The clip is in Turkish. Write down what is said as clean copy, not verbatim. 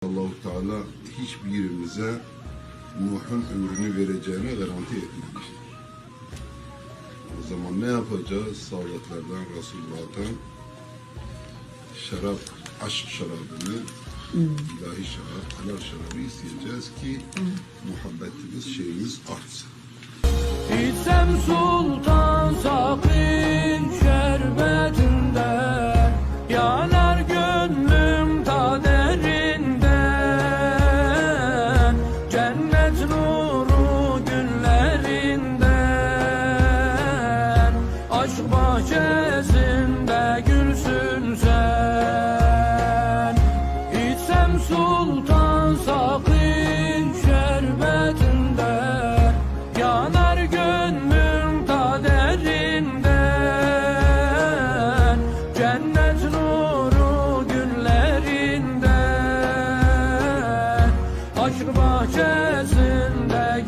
Allah-u Teala hiçbirimize Nuh'un ömrünü vereceğine garanti etmemiştir. O zaman ne yapacağız? Saadetlerden, Resulullah'tan şarap, aşk şarabını, ilahi şarap, helal şarabı isteyeceğiz ki muhabbetimiz, şeyimiz artsın. İçsem sultan sakın şerbetinden, yanar gönlüm ta derinden, cennet nuru günlerinden, aşk bahçesinde gülsün sen. İçsem sultan sakın şerbetinden, yanar gönlüm ta derinden, cennet nuru günlerinden, aşk bahçesinde